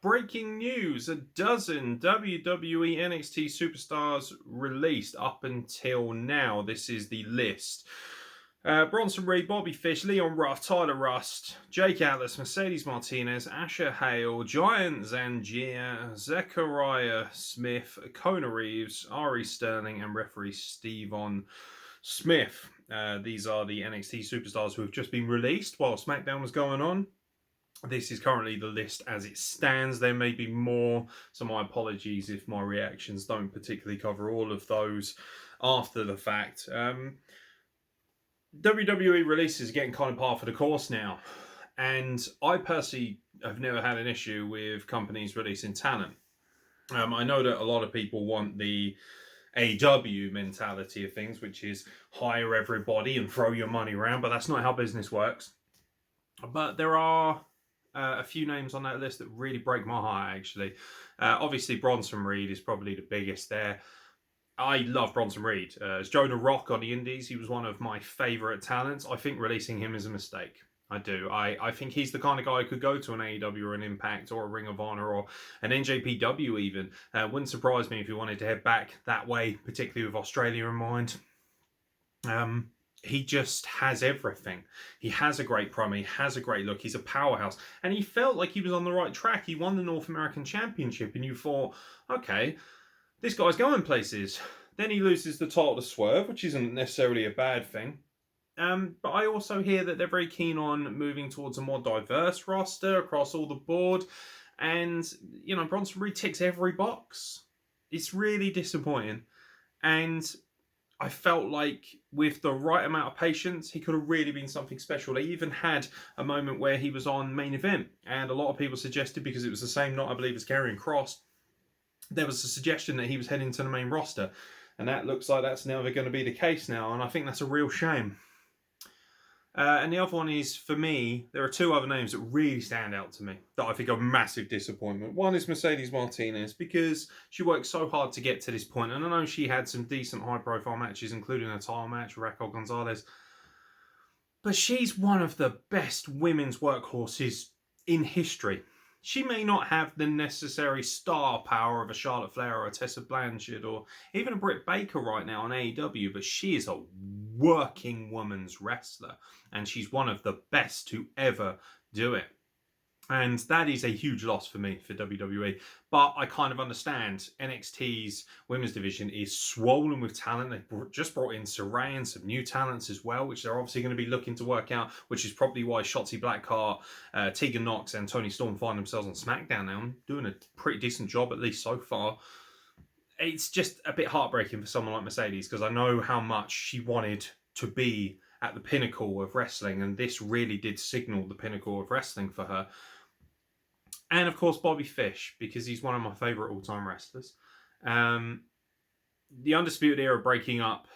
Breaking news, a dozen WWE NXT superstars released up until now. This is the list. Bronson Reed, Bobby Fish, Leon Ruff, Tyler Rust, Jake Atlas, Mercedes Martinez, Asher Hale, Giant Zangier, Zechariah Smith, Kona Reeves, Ari Sterling, and referee Steven Smith. These are the NXT superstars who have just been released while SmackDown was going on. This is currently the list as it stands. There may be more, so my apologies if my reactions don't particularly cover all of those after the fact. WWE releases are getting kind of par for the course now, and I personally have never had an issue with companies releasing talent. I know that a lot of people want the AEW mentality of things, which is hire everybody and throw your money around, but that's not how business works. But there are a few names on that list that really break my heart, actually. Obviously, Bronson Reed is probably the biggest there. I love Bronson Reed. As Jonah Rock on the Indies, he was one of my favourite talents. I think releasing him is a mistake. I do. I think he's the kind of guy who could go to an AEW or an Impact or a Ring of Honor or an NJPW even. Wouldn't surprise me if he wanted to head back that way, particularly with Australia in mind. He just has everything. He has a great promo. He has a great look. He's a powerhouse. And he felt like he was on the right track. He won the North American Championship. And you thought, okay, this guy's going places. Then he loses the title to Swerve, which isn't necessarily a bad thing. But I also hear that they're very keen on moving towards a more diverse roster across all the board. And, you know, Bronson Reed ticks every box. It's really disappointing. And I felt like with the right amount of patience, he could have really been something special. They even had a moment where he was on Main Event, and a lot of people suggested, because it was the same night, I believe, as Karrion Kross, there was a suggestion that he was heading to the main roster, and that looks like that's never going to be the case now, and I think that's a real shame. And the other one is, for me, there are two other names that really stand out to me that I think are massive disappointment. One is Mercedes Martinez, because she worked so hard to get to this point, and I know she had some decent high-profile matches, including a title match with Raquel Gonzalez, but she's one of the best women's workhorses in history. She may not have the necessary star power of a Charlotte Flair or a Tessa Blanchard or even a Britt Baker right now on AEW, but she is a working woman's wrestler, and she's one of the best to ever do it. And that is a huge loss for me for WWE. But I kind of understand NXT's women's division is swollen with talent. They've just brought in Saray and some new talents as well, which they're obviously going to be looking to work out, which is probably why Shotzi Blackheart, Tegan Nox and Toni Storm find themselves on SmackDown now, doing a pretty decent job, at least so far. It's just a bit heartbreaking for someone like Mercedes, because I know how much she wanted to be at the pinnacle of wrestling, and this really did signal the pinnacle of wrestling for her. And of course, Bobby Fish, because he's one of my favourite all-time wrestlers. The Undisputed Era breaking up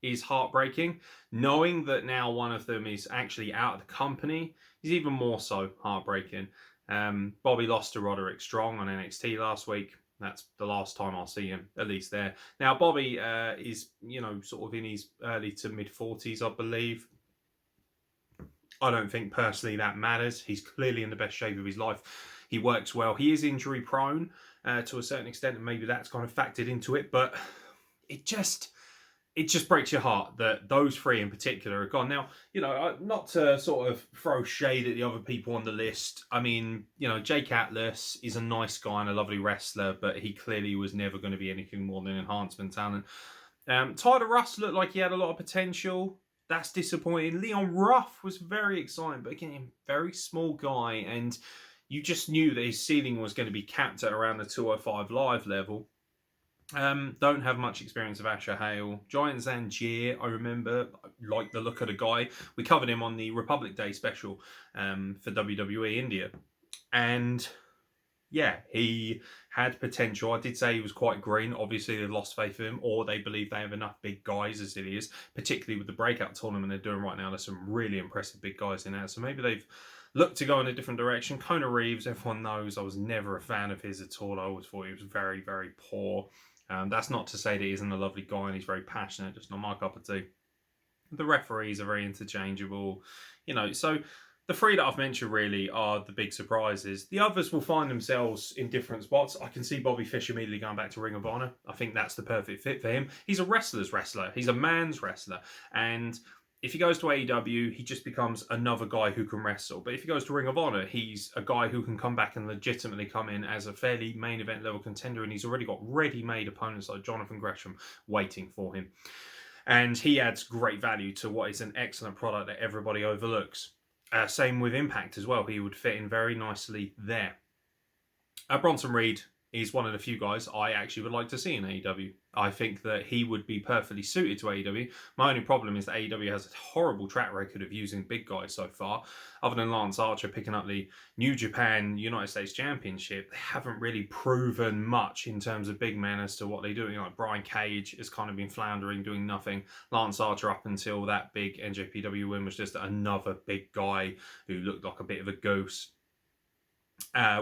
is heartbreaking. Knowing that now one of them is actually out of the company is even more so heartbreaking. Bobby lost to Roderick Strong on NXT last week. That's the last time I'll see him, at least there. Now, Bobby is, sort of in his early to mid-40s, I believe. I don't think personally that matters. He's clearly in the best shape of his life. He works well. He is injury prone to a certain extent, and maybe that's kind of factored into it. But it just breaks your heart that those three in particular are gone. Now, not to sort of throw shade at the other people on the list. I mean, Jake Atlas is a nice guy and a lovely wrestler, but he clearly was never going to be anything more than enhancement talent. Tyler Rust looked like he had a lot of potential. That's disappointing. Leon Ruff was very exciting, but again, very small guy, and you just knew that his ceiling was going to be capped at around the 205 Live level. Don't have much experience of Asher Hale. Giant Zangier, I remember, like the look of the guy. We covered him on the Republic Day special for WWE India. And yeah, he had potential. I did say he was quite green. Obviously, they've lost faith in him, or they believe they have enough big guys as it is, particularly with the breakout tournament they're doing right now. There's some really impressive big guys in there. So maybe they've looked to go in a different direction. Kona Reeves, everyone knows I was never a fan of his at all. I always thought he was very, very poor. That's not to say that he isn't a lovely guy and he's very passionate, just not my cup of tea. The referees are very interchangeable, so the three that I've mentioned really are the big surprises. The others will find themselves in different spots. I can see Bobby Fish immediately going back to Ring of Honor. I think that's the perfect fit for him. He's a wrestler's wrestler. He's a man's wrestler. And if he goes to AEW, he just becomes another guy who can wrestle. But if he goes to Ring of Honor, he's a guy who can come back and legitimately come in as a fairly main event level contender. And he's already got ready-made opponents like Jonathan Gresham waiting for him. And he adds great value to what is an excellent product that everybody overlooks. Same with Impact as well. He would fit in very nicely there. Bronson Reed is one of the few guys I actually would like to see in AEW. I think that he would be perfectly suited to AEW. My only problem is that AEW has a horrible track record of using big guys so far. Other than Lance Archer picking up the New Japan United States Championship, they haven't really proven much in terms of big men as to what they do. Brian Cage has kind of been floundering, doing nothing. Lance Archer, up until that big NJPW win, was just another big guy who looked like a bit of a ghost.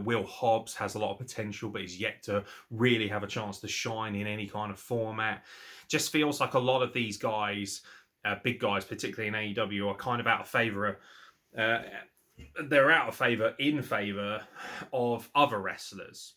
Will Hobbs has a lot of potential, but he's yet to really have a chance to shine in any kind of format. Just feels like a lot of these guys, big guys, particularly in AEW, are kind of out of favour. They're out of favour in favour of other wrestlers.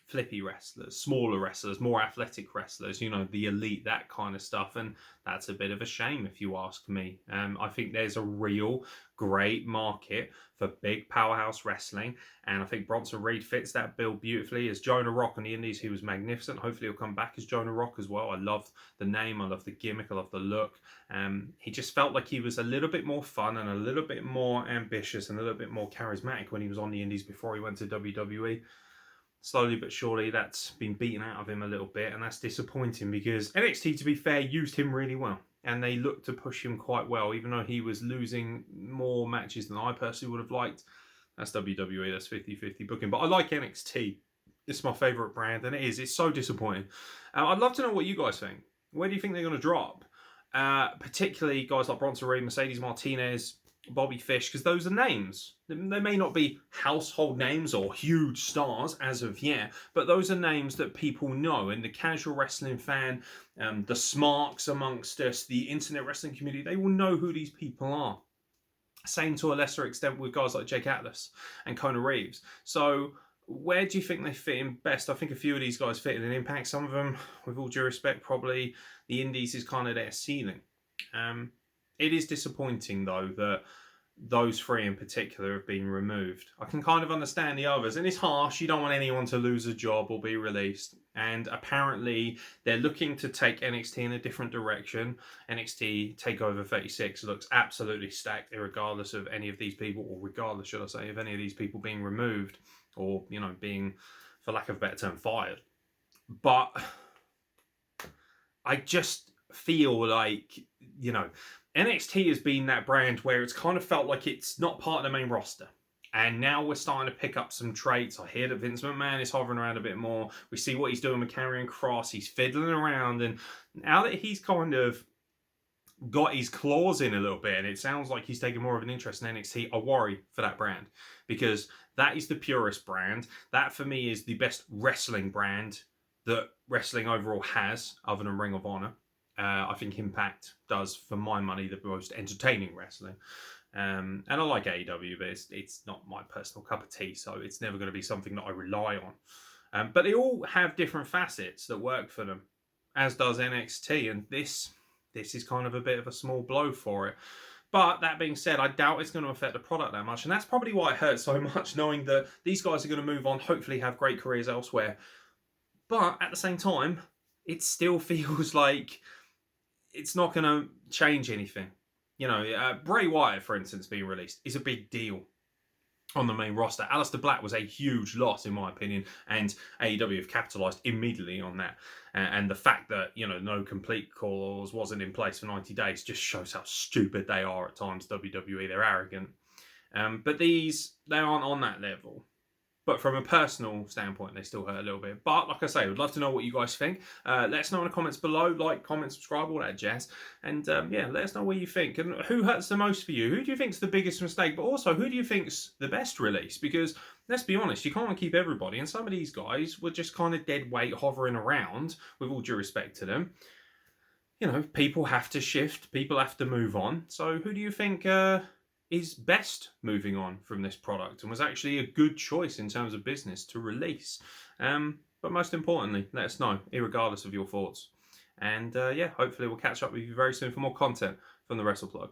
Flippy wrestlers, smaller wrestlers, more athletic wrestlers, the elite, that kind of stuff. And that's a bit of a shame, if you ask me. I think there's a real great market for big powerhouse wrestling. And I think Bronson Reed fits that bill beautifully. As Jonah Rock on the Indies, he was magnificent. Hopefully he'll come back as Jonah Rock as well. I love the name. I love the gimmick. I love the look. He just felt like he was a little bit more fun and a little bit more ambitious and a little bit more charismatic when he was on the Indies before he went to WWE. Slowly but surely, that's been beaten out of him a little bit, and that's disappointing because NXT, to be fair, used him really well. And they looked to push him quite well, even though he was losing more matches than I personally would have liked. That's WWE, that's 50-50 booking. But I like NXT. It's my favourite brand, and it is. It's so disappointing. I'd love to know what you guys think. Where do you think they're going to drop? Particularly guys like Bronson Reed, Mercedes Martinez, Bobby Fish, because those are names. They may not be household names or huge stars as of yet, but those are names that people know. And the casual wrestling fan, the smarks amongst us, the internet wrestling community, they will know who these people are. Same to a lesser extent with guys like Jake Atlas and Kona Reeves. So where do you think they fit in best? I think a few of these guys fit in Impact. Some of them, with all due respect, probably the Indies is kind of their ceiling. It is disappointing, though, that those three in particular have been removed. I can kind of understand the others, and it's harsh. You don't want anyone to lose a job or be released. And apparently, they're looking to take NXT in a different direction. NXT TakeOver 36 looks absolutely stacked, regardless of any of these people, or regardless, should I say, of any of these people being removed or, being, for lack of a better term, fired. But I just feel like, NXT has been that brand where it's kind of felt like it's not part of the main roster. And now we're starting to pick up some traits. I hear that Vince McMahon is hovering around a bit more. We see what he's doing with Karrion Kross. He's fiddling around. And now that he's kind of got his claws in a little bit, and it sounds like he's taking more of an interest in NXT, I worry for that brand. Because that is the purest brand. That, for me, is the best wrestling brand that wrestling overall has, other than Ring of Honor. I think Impact does, for my money, the most entertaining wrestling. And I like AEW, but it's not my personal cup of tea, so it's never going to be something that I rely on. But they all have different facets that work for them, as does NXT, and this is kind of a bit of a small blow for it. But that being said, I doubt it's going to affect the product that much, and that's probably why it hurts so much, knowing that these guys are going to move on, hopefully have great careers elsewhere. But at the same time, it still feels like it's not going to change anything. Bray Wyatt, for instance, being released is a big deal on the main roster. Aleister Black was a huge loss, in my opinion, and AEW have capitalised immediately on that. And the fact that, no complete clause wasn't in place for 90 days just shows how stupid they are at times, WWE. They're arrogant. But they aren't on that level. But from a personal standpoint, they still hurt a little bit. But like I say, we'd love to know what you guys think. Let us know in the comments below. Like, comment, subscribe, all that jazz. And let us know what you think. And who hurts the most for you? Who do you think's the biggest mistake? But also, who do you think's the best release? Because let's be honest, you can't keep everybody. And some of these guys were just kind of dead weight hovering around, with all due respect to them. people have to shift, people have to move on. So who do you think is best moving on from this product and was actually a good choice in terms of business to release? But most importantly, let us know, irregardless of your thoughts. And yeah, hopefully we'll catch up with you very soon for more content from the WrestlePlug.